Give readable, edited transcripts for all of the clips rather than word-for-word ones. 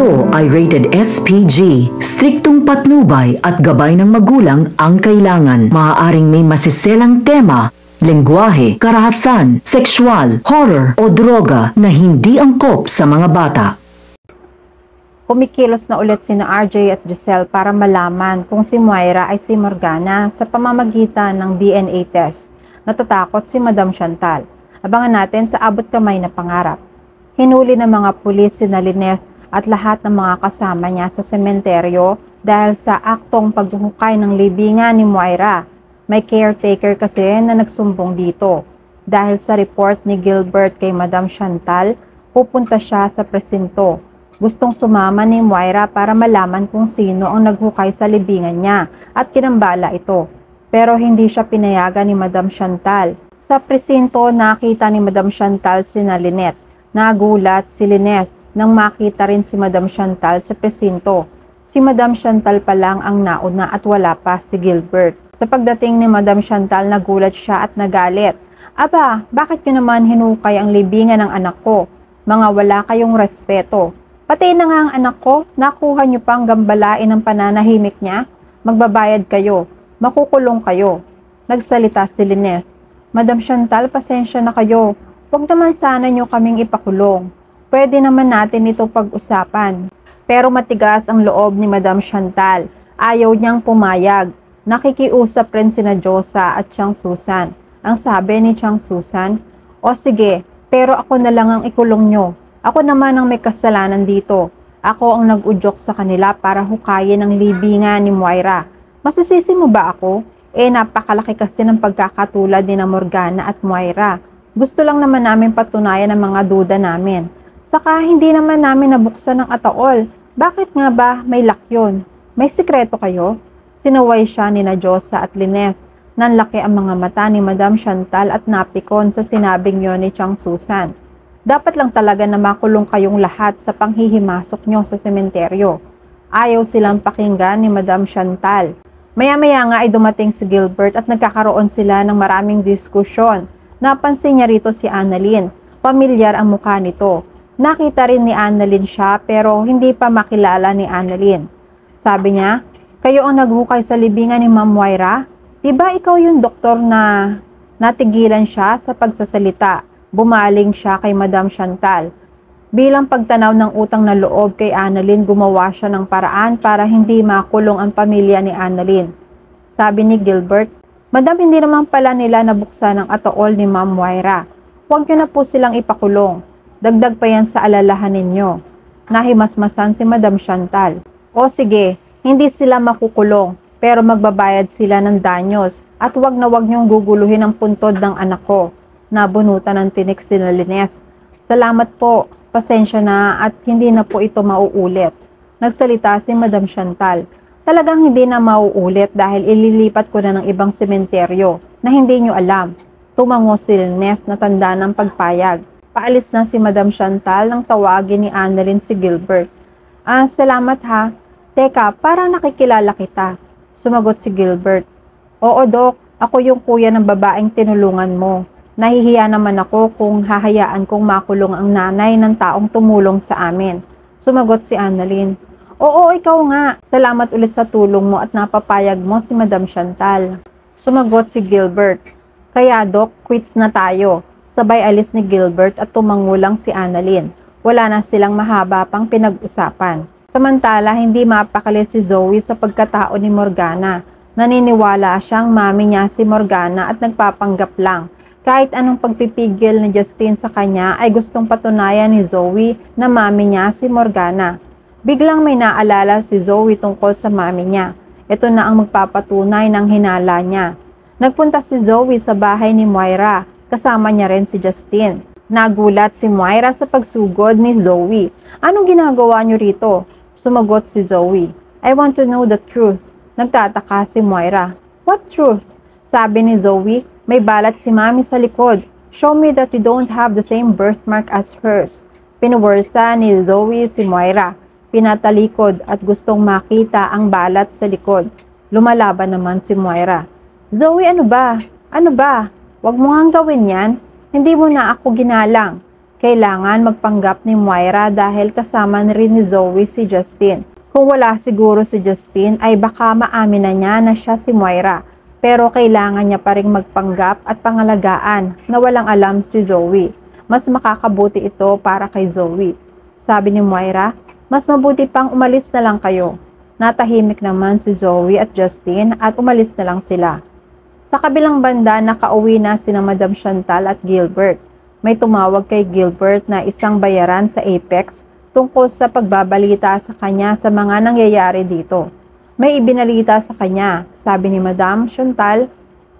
Ito ay rated SPG. Striktong patnubay at gabay ng magulang ang kailangan. Maaaring may masiselang tema, lengguwahe, karahasan, sexual, horror o droga na hindi angkop sa mga bata. Kumikilos na ulit sina RJ at Giselle para malaman kung si Moira ay si Morgana sa pamamagitan ng DNA test. Natatakot si Madam Chantal. Abangan natin sa abot kamay na pangarap. Hinuli ng mga pulis si Lynette at lahat ng mga kasama niya sa sementeryo dahil sa aktong paghuhukay ng libingan ni Moira. May caretaker kasi na nagsumbong dito. Dahil sa report ni Gilbert kay Madam Chantal, pupunta siya sa presinto. Gustong sumama ni Moira para malaman kung sino ang naghukay sa libingan niya at kinambala ito. Pero hindi siya pinayagan ni Madam Chantal. Sa presinto, nakita ni Madam Chantal si Lynette. Nagulat si Lynette nang makita rin si Madam Chantal sa presinto. Si Madam Chantal pa lang ang nauna at wala pa si Gilbert. Sa pagdating ni Madam Chantal, nagulat siya at nagalit. Aba, bakit nyo naman hinukay ang libingan ng anak ko? Mga wala kayong respeto. Pati na nga ang anak ko, nakuha nyo pang gambalain ng pananahimik niya? Magbabayad kayo. Makukulong kayo. Nagsalita si Lynette. Madam Chantal, pasensya na kayo. Huwag naman sana nyo kaming ipakulong. Pwede naman natin ito pag-usapan. Pero matigas ang loob ni Madam Chantal. Ayaw niyang pumayag. Nakikiusap rin sina Josa at Chang Susan. Ang sabi ni Chang Susan, o sige, pero ako na lang ang ikulong nyo. Ako naman ang may kasalanan dito. Ako ang nag-udyok sa kanila para hukayin ang libingan ni Moira. Masisisi mo ba ako? Napakalaki kasi ng pagkakatulad ni Morgana at Moira. Gusto lang naman namin patunayan ang mga duda namin. Saka hindi naman namin nabuksan ng ataol. Bakit nga ba may lock yun? May sikreto kayo? Sinaway siya ni Josa at Lynette. Nanlaki ang mga mata ni Madam Chantal at napikon sa sinabing yon ni Chang Susan. Dapat lang talaga na makulong kayong lahat sa panghihimasok nyo sa sementeryo. Ayaw silang pakinggan ni Madam Chantal. Maya-maya nga ay dumating si Gilbert at nagkakaroon sila ng maraming diskusyon. Napansin niya rito si Annalyn. Pamilyar ang mukha nito. Nakita rin ni Annalyn siya pero hindi pa makilala ni Annalyn. Sabi niya, kayo ang naghukay sa libingan ni Ma'am Moira? Diba ikaw yung doktor na natigilan siya sa pagsasalita? Bumaling siya kay Madam Chantal. Bilang pagtanaw ng utang na loob kay Annalyn, gumawa siya ng paraan para hindi makulong ang pamilya ni Annalyn. Sabi ni Gilbert, Madam, hindi naman pala nila nabuksan ang ataol ni Ma'am Moira. Huwag nyo na po silang ipakulong. Dagdag pa yan sa alalahan ninyo. Nahimasmasan si Madam Chantal. O sige, hindi sila makukulong, pero magbabayad sila ng danyos at wag na wag niyong guguluhin ang puntod ng anak ko. Nabunutan ng tinik si Lynette. Salamat po, pasensya na at hindi na po ito mauulit. Nagsalita si Madam Chantal. Talagang hindi na mauulit dahil ililipat ko na ng ibang sementeryo na hindi nyo alam. Tumango si Lynette na tanda ng pagpayag. Paalis na si Madam Chantal nang tawagin ni Annalyn si Gilbert. Salamat ha. Teka, parang nakikilala kita. Sumagot si Gilbert. Oo, Dok. Ako yung kuya ng babaeng tinulungan mo. Nahihiya naman ako kung hahayaan kong makulong ang nanay ng taong tumulong sa amin. Sumagot si Annalyn. Oo, ikaw nga. Salamat ulit sa tulong mo at napapayag mo si Madam Chantal. Sumagot si Gilbert. Kaya, Dok, quits na tayo. Sabay alis ni Gilbert at tumangulang si Annalyn. Wala na silang mahaba pang pinag-usapan. Samantala, hindi mapakali si Zoe sa pagkatao ni Morgana. Naniniwala siyang mami niya si Morgana at nagpapanggap lang. Kahit anong pagpipigil ni Justin sa kanya ay gustong patunayan ni Zoe na mami niya si Morgana. Biglang may naalala si Zoe tungkol sa mami niya. Ito na ang magpapatunay ng hinala niya. Nagpunta si Zoe sa bahay ni Moira. Kasama niya rin si Justin. Nagulat si Moira sa pagsugod ni Zoe. Anong ginagawa niyo rito? Sumagot si Zoe. I want to know the truth. Nagtataka si Moira. What truth? Sabi ni Zoe, may balat si mami sa likod. Show me that you don't have the same birthmark as hers. Pinuwersa ni Zoe si Moira. Pinatalikod at gustong makita ang balat sa likod. Lumalaban naman si Moira. Zoe, ano ba? Ano ba? Huwag mo ngang gawin yan. Hindi mo na ako ginalang. Kailangan magpanggap ni Moira dahil kasama na rin ni Zoe si Justin. Kung wala siguro si Justin ay baka maamin na niya na siya si Moira. Pero kailangan niya pa rin magpanggap at pangalagaan na walang alam si Zoe. Mas makakabuti ito para kay Zoe. Sabi ni Moira, mas mabuti pang umalis na lang kayo. Natahimik naman si Zoe at Justin at umalis na lang sila. Sa kabilang banda, nakauwi na sina Madam Chantal at Gilbert. May tumawag kay Gilbert na isang bayaran sa Apex tungkol sa pagbabalita sa kanya sa mga nangyayari dito. May ibinalita sa kanya, sabi ni Madam Chantal,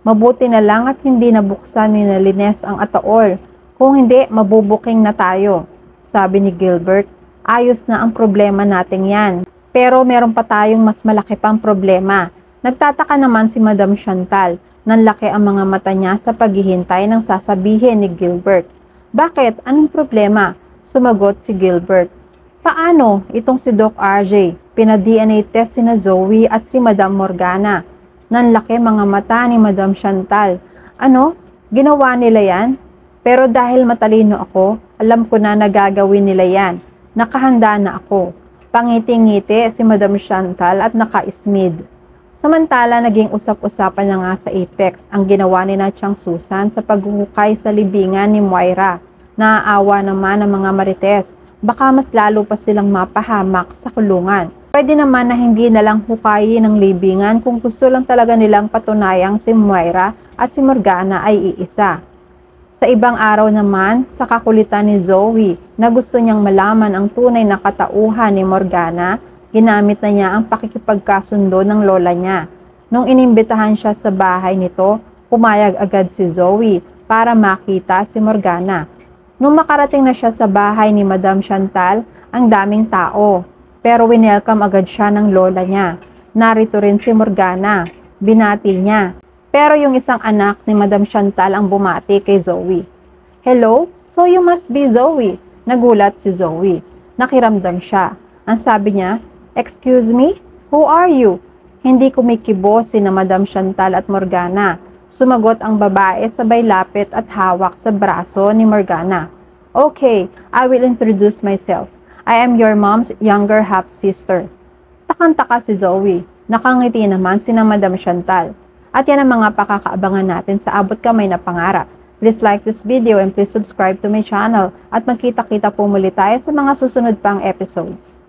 mabuti na lang at hindi nabuksan ni Lines ang ataol. Kung hindi, mabubuking na tayo. Sabi ni Gilbert, ayos na ang problema natin yan. Pero meron pa tayong mas malaki pang problema. Nagtataka naman si Madam Chantal. Nanlaki ang mga mata niya sa paghihintay ng sasabihin ni Gilbert. Bakit? Anong problema? Sumagot si Gilbert. Paano itong si Doc RJ? Pina-DNA test sina Zoe at si Madam Morgana. Nanlaki mga mata ni Madam Chantal. Ano? Ginawa nila yan? Pero dahil matalino ako, alam ko na nagagawin nila yan. Nakahanda na ako. Pangiti-ngiti si Madam Chantal at naka-smid. Samantala, naging usap-usapan na nga sa Apex ang ginawa ni Chang Susan sa paghuhukay sa libingan ni Moira. Naaawa naman ang mga marites. Baka mas lalo pa silang mapahamak sa kulungan. Pwede naman na hindi na lang hukayin ng libingan kung gusto lang talaga nilang patunayang si Moira at si Morgana ay iisa. Sa ibang araw naman, sa kakulitan ni Zoe na gusto niyang malaman ang tunay na katauhan ni Morgana, ginamit na niya ang pakikipagkasundo ng lola niya. Nung inimbitahan siya sa bahay nito, pumayag agad si Zoe para makita si Morgana. Nung makarating na siya sa bahay ni Madam Chantal, ang daming tao. Pero winelcome agad siya ng lola niya. Narito rin si Morgana. Binati niya. Pero yung isang anak ni Madam Chantal ang bumati kay Zoe. Hello? So you must be Zoe. Nagulat si Zoe. Nakiramdam siya. Ang sabi niya, excuse me? Who are you? Hindi kumikibo sina Madam Chantal at Morgana. Sumagot ang babae sabay lapit at hawak sa braso ni Morgana. Okay, I will introduce myself. I am your mom's younger half-sister. Takang-taka si Zoe. Nakangiti naman sina Madam Chantal. At yan ang mga pakakaabangan natin sa Abot Kamay na Pangarap. Please like this video and please subscribe to my channel at magkita-kita po muli tayo sa mga susunod pang episodes.